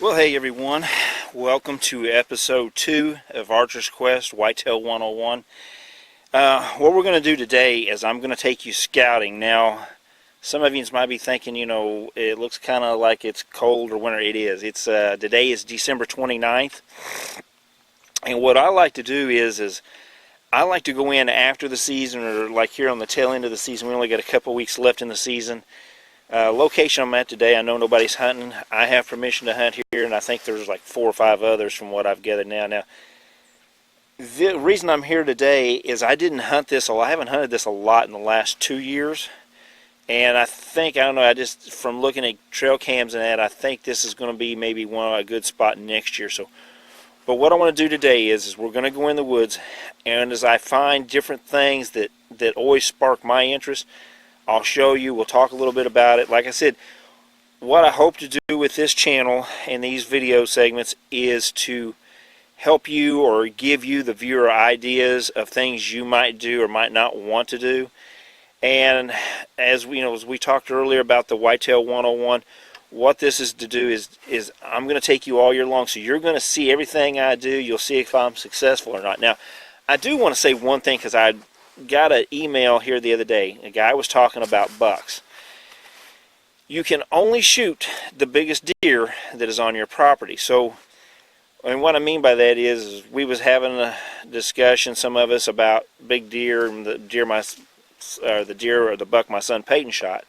Well, hey everyone, welcome to episode 2 of Archer's Quest Whitetail 101. What we're going to do today is I'm going to take you scouting. Now, some of you might be thinking, it looks kind of like it's cold or winter. It is. Today is December 29th, and what I like to do is I like to go in after the season, or like here on the tail end of the season. We only got a couple weeks left in the season. Location I'm at today, I know nobody's hunting. I have permission to hunt here, and I think there's like 4 or 5 others from what I've gathered now. Now, the reason I'm here today is I didn't hunt this a lot. I haven't hunted this a lot in the last 2 years, and I don't know, from looking at trail cams and that, I think this is going to be maybe a good spot next year. But what I want to do today is we're going to go in the woods, and as I find different things that always spark my interest, I'll show you. We'll talk a little bit about it. Like I said, what I hope to do with this channel and these video segments is to help you or give you, the viewer, ideas of things you might do or might not want to do. And as we talked earlier about the Whitetail 101, what this is to do is I'm going to take you all year long, so you're going to see everything I do. You'll see if I'm successful or not. Now, I do want to say one thing, because I got an email here the other day. A guy was talking about bucks. You can only shoot the biggest deer that is on your property. So, and what I mean by that is we was having a discussion, some of us, about big deer and the deer or the buck my son Peyton shot.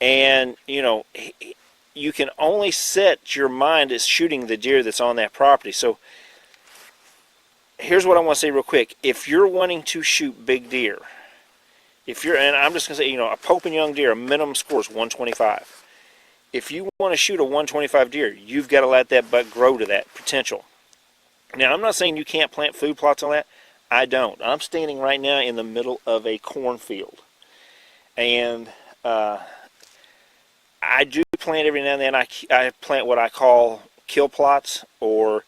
And you can only set your mind as shooting the deer that's on that property. So here's what I want to say real quick. If you're wanting to shoot big deer, and I'm just going to say, a Pope and Young deer, a minimum score is 125. If you want to shoot a 125 deer, you've got to let that buck grow to that potential. Now, I'm not saying you can't plant food plots on that. I don't. I'm standing right now in the middle of a cornfield. And I do plant every now and then. I plant what I call kill plots or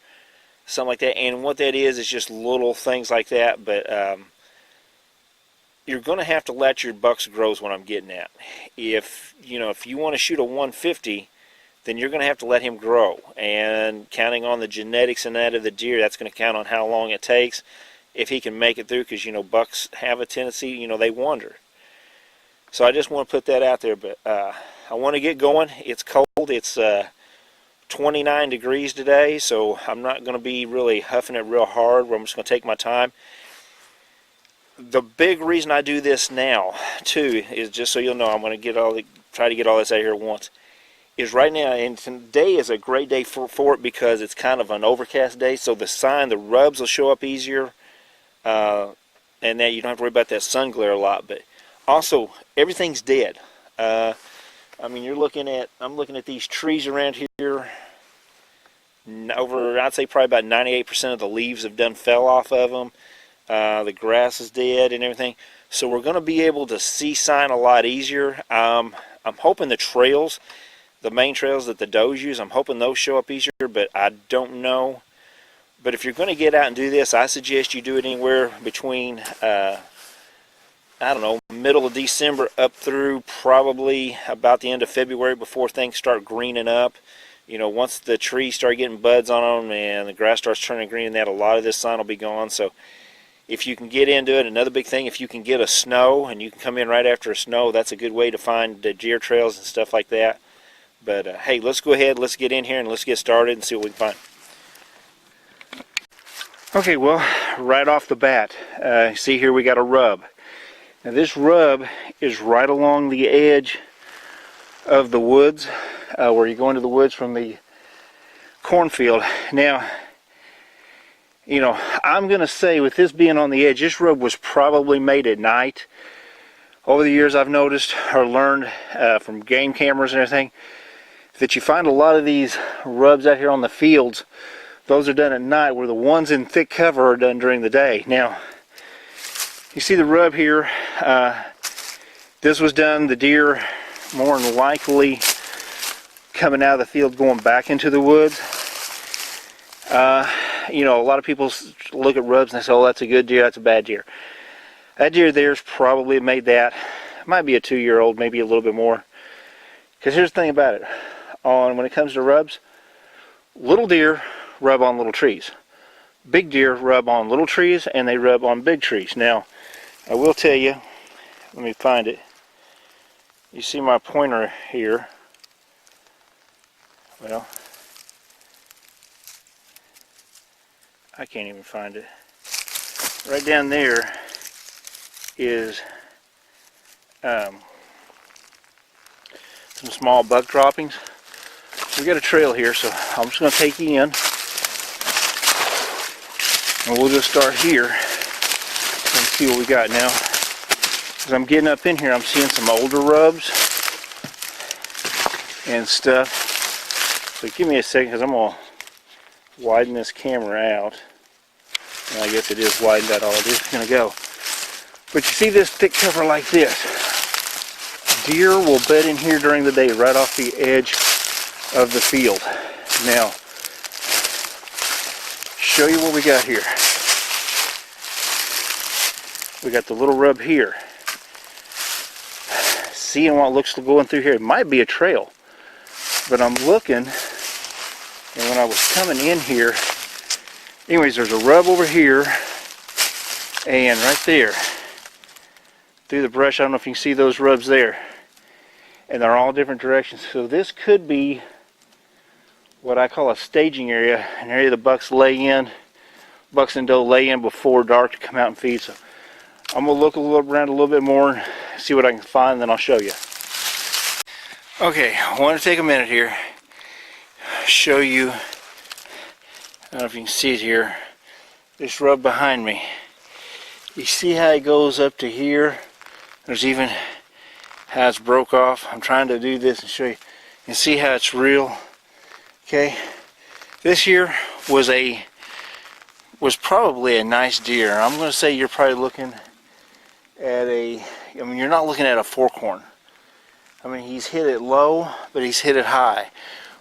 something like that, and what that is just little things like that. But you're going to have to let your bucks grow is what I'm getting at. If you want to shoot a 150, then you're going to have to let him grow, and counting on the genetics and that of the deer, that's going to count on how long it takes, if he can make it through, because bucks have a tendency, they wander. So I just want to put that out there. But I want to get going. It's cold. It's 29 degrees today, so I'm not going to be really huffing it real hard. I'm just going to take my time. The big reason I do this now, too, is just so you'll know, I'm going to try to get all this out here at once, is right now, and today is a great day for it, because it's kind of an overcast day, so the rubs will show up easier, and that you don't have to worry about that sun glare a lot. But also, everything's dead. I'm looking at these trees around here. I'd say probably about 98% of the leaves have fell off of them. The grass is dead and everything. So we're going to be able to see sign a lot easier. I'm hoping the main trails that the does use, I'm hoping those show up easier, but I don't know. But if you're going to get out and do this, I suggest you do it anywhere between middle of December up through probably about the end of February, before things start greening up. Once the trees start getting buds on them and the grass starts turning green, a lot of this sun will be gone. So if you can get into it, another big thing, if you can get a snow and you can come in right after a snow, that's a good way to find the deer trails and stuff like that. But hey, let's go ahead, let's get in here and let's get started and see what we can find. Okay, well, right off the bat, see here we got a rub. Now this rub is right along the edge of the woods, where you go into the woods from the cornfield. Now, I'm going to say, with this being on the edge, this rub was probably made at night. Over the years, I've noticed or learned from game cameras and everything, that you find a lot of these rubs out here on the fields, those are done at night, where the ones in thick cover are done during the day. Now, you see the rub here, this was done, the deer more than likely coming out of the field going back into the woods. A lot of people look at rubs and they say, oh, that's a good deer, that's a bad deer. That deer there's probably made that. It might be a 2-year-old, maybe a little bit more. Because here's the thing about it. When it comes to rubs, Little deer rub on little trees. Big deer rub on little trees, and they rub on big trees. Now, I will tell you, let me find it. You see my pointer here. Well, I can't even find it. Right down there is some small buck droppings. We got a trail here, so I'm just going to take you in, and we'll just start here and see what we got now. As I'm getting up in here, I'm seeing some older rubs and stuff. So give me a second, because I'm going to widen this camera out. And I guess it is widened out all it is going to go. But you see this thick cover like this. Deer will bed in here during the day, right off the edge of the field. Now, show you what we got here. We got the little rub here. Seeing what looks going through here. It might be a trail, but I'm looking, and when I was coming in here, anyways, there's a rub over here, and right there, through the brush, I don't know if you can see those rubs there, and they're all different directions. So this could be what I call a staging area, an area the bucks lay in, bucks and doe lay in before dark to come out and feed. So I'm going to look around a little bit more, see what I can find, and then I'll show you. Okay, I want to take a minute here, show you, I don't know if you can see it here, this rub behind me. You see how it goes up to here? There's even how it's broke off. I'm trying to do this and show you. You can see how it's real. Okay, this here was probably a nice deer. I'm going to say you're probably looking at you're not looking at a fork horn. I mean, he's hit it low, but he's hit it high.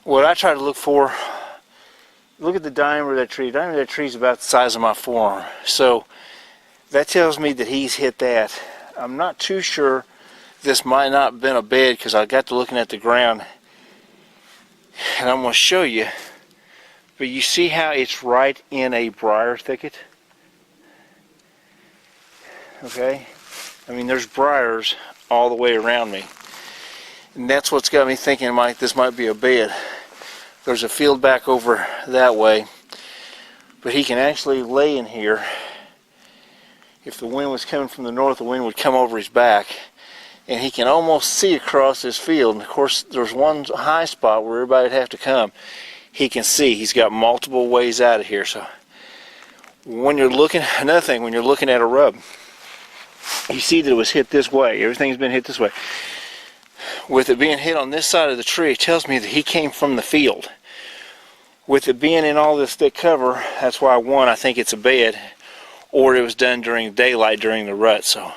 What I try to look for, look at the diameter of that tree. The diameter of that tree is about the size of my forearm. So that tells me that he's hit that. I'm not too sure. This might not have been a bed, because I got to looking at the ground, and I'm going to show you. But you see how it's right in a briar thicket? Okay? I mean, there's briars all the way around me. And that's what's got me thinking this might be a bed. There's a field back over that way. But he can actually lay in here. If the wind was coming from the north, the wind would come over his back. And he can almost see across this field. And of course, there's one high spot where everybody would have to come. He can see. He's got multiple ways out of here. So when you're looking, another thing, when you're looking at a rub, you see that it was hit this way. Everything's been hit this way. With it being hit on this side of the tree, it tells me that he came from the field. With it being in all this thick cover, that's why, one, I think it's a bed, or it was done during daylight during the rut. So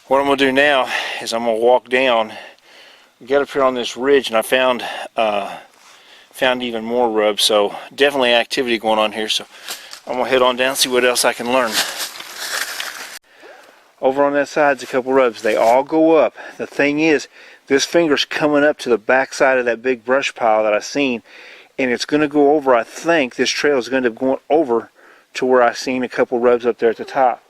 what I'm going to do now is I'm going to walk down. We got up here on this ridge, and I found even more rubs. So definitely activity going on here. So I'm going to head on down and see what else I can learn. Over on that side's a couple rubs. They all go up. The thing is, this finger's coming up to the back side of that big brush pile that I seen, and it's going to go over. I think this trail is going to go over to where I seen a couple rubs up there at the top.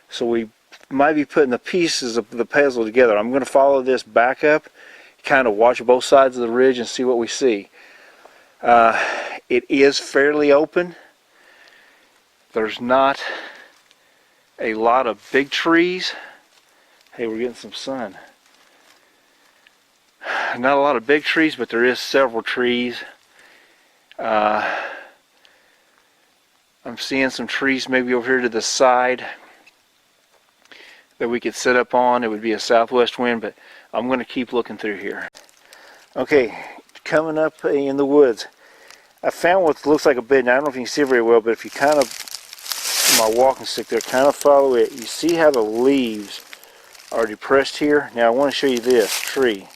So we might be putting the pieces of the puzzle together. I'm going to follow this back up, kind of watch both sides of the ridge and see what we see. It is fairly open. There's not a lot of big trees. Hey, we're getting some sun. Not a lot of big trees, but there is several trees. I'm seeing some trees maybe over here to the side that we could set up on. It would be a southwest wind, but I'm going to keep looking through here. Okay, coming up in the woods, I found what looks like a bed. Now, I don't know if you can see it very well, but if you kind of, my walking stick there, kind of follow it, you see how the leaves are depressed here. Now I want to show you this tree.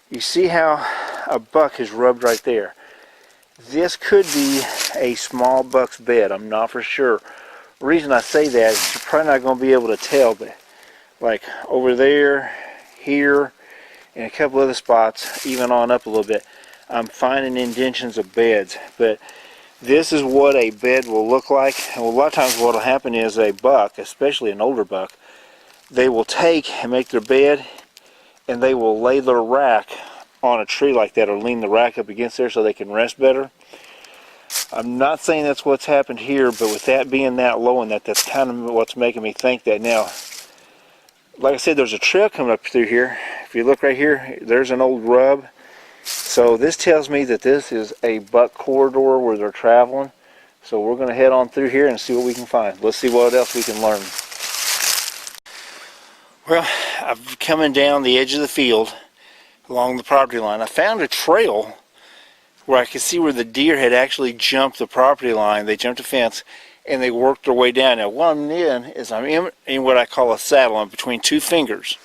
You see how a buck has rubbed right there. This could be a small buck's bed. I'm not for sure. The reason I say that is you're probably not going to be able to tell, but like over there, here, and a couple other spots, even on up a little bit, I'm finding indentions of beds. But this is what a bed will look like. And a lot of times what will happen is a buck, especially an older buck, they will take and make their bed and they will lay their rack on a tree like that, or lean the rack up against there so they can rest better. I'm not saying that's what's happened here, but with that being that low and that's kind of what's making me think that. Now, like I said, there's a trail coming up through here. If you look right here, there's an old rub. So this tells me that this is a buck corridor where they're traveling. So we're going to head on through here and see what we can find. Let's see what else we can learn. Well, I'm coming down the edge of the field along the property line. I found a trail where I could see where the deer had actually jumped the property line. They jumped a fence and they worked their way down. Now what I'm in is I'm in what I call a saddle. I'm between two fingers.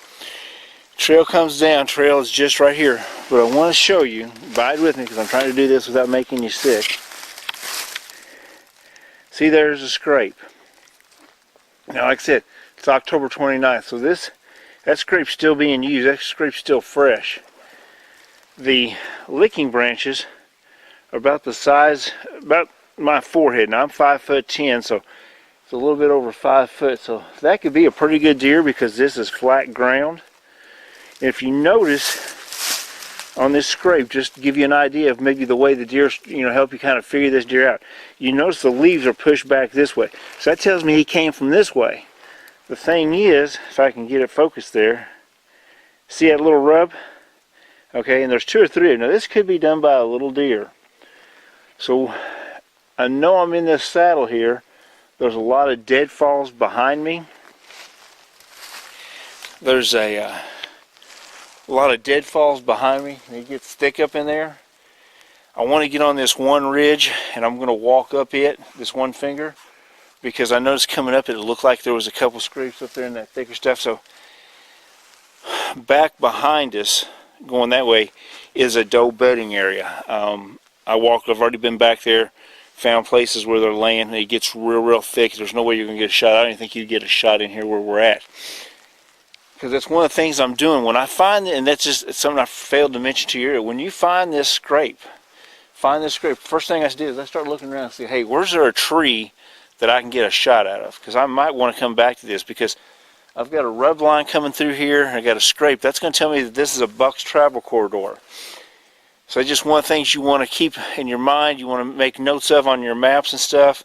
Trail comes down. Trail is just right here. But I want to show you, bide with me because I'm trying to do this without making you sick. See, there's a scrape. Now like I said, it's October 29th, so that scrape's still being used. That scrape's still fresh. The licking branches are about the size, about my forehead. Now I'm 5'10", so it's a little bit over 5 foot. So that could be a pretty good deer because this is flat ground. And if you notice on this scrape, just to give you an idea of maybe the way the deer, help you kind of figure this deer out. You notice the leaves are pushed back this way. So that tells me he came from this way. The thing is, if I can get it focused there, see that little rub? Okay, and there's 2 or 3 of them. Now this could be done by a little deer. So I know I'm in this saddle here. There's a lot of deadfalls behind me. There's a lot of deadfalls behind me. It gets thick up in there. I want to get on this one ridge and I'm going to walk up it, this one finger, because I noticed coming up it looked like there was a couple scrapes up there in that thicker stuff. So back behind us, going that way, is a doe bedding area. I've already been back there, found places where they're laying, and it gets real thick. There's no way you're going to get a shot. I don't even think you'd get a shot in here where we're at. Because that's one of the things I'm doing. When I find it, and that's just something I failed to mention to you, when you find this scrape, first thing I do is I start looking around and see, hey, where's there a tree that I can get a shot out of? Because I might want to come back to this, because I've got a rub line coming through here, and I got a scrape. That's going to tell me that this is a buck's travel corridor. So just one of the things you want to keep in your mind, you want to make notes of on your maps and stuff.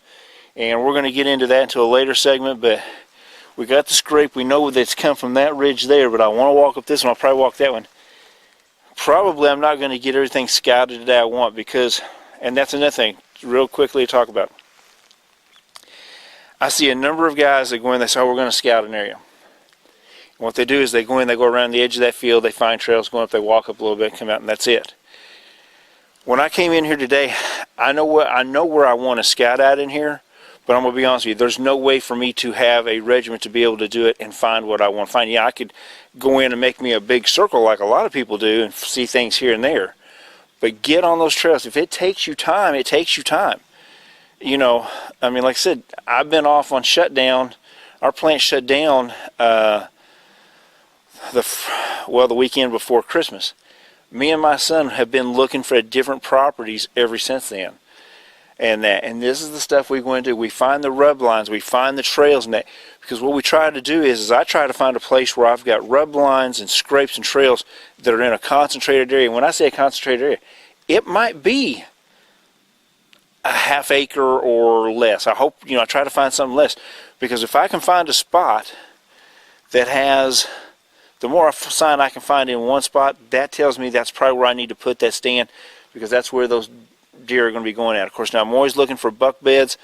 And we're going to get into that into a later segment, but we got the scrape. We know that it's come from that ridge there, but I want to walk up this one. I'll probably walk that one. Probably I'm not going to get everything scouted that I want because, and that's another thing, real quickly to talk about. I see a number of guys that go in, they say, oh, we're going to scout an area. And what they do is they go in, they go around the edge of that field, they find trails going up, they walk up a little bit, come out, and that's it. When I came in here today, I know where I want to scout at in here, but I'm going to be honest with you, there's no way for me to have a regiment to be able to do it and find what I want to find. Yeah, I could go in and make me a big circle like a lot of people do and see things here and there. But get on those trails. If it takes you time, it takes you time. I mean, like I said, I've been off on shutdown. Our plant shut down the weekend before Christmas. Me and my son have been looking for different properties ever since then. And this is the stuff we go into. We find the rub lines, we find the trails and that. Because what we try to do is I try to find a place where I've got rub lines and scrapes and trails that are in a concentrated area. When I say a concentrated area, it might be a half acre or less. I hope, I try to find something less. Because if I can find a spot that has, the more sign I can find in one spot, that tells me that's probably where I need to put that stand, because that's where those deer are going to be going at. Of course, now I'm always looking for buck beds,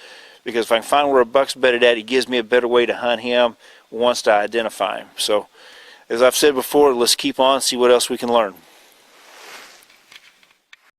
because if I can find where a buck's bedded at, it gives me a better way to hunt him once I identify him. So, as I've said before, let's keep on, see what else we can learn.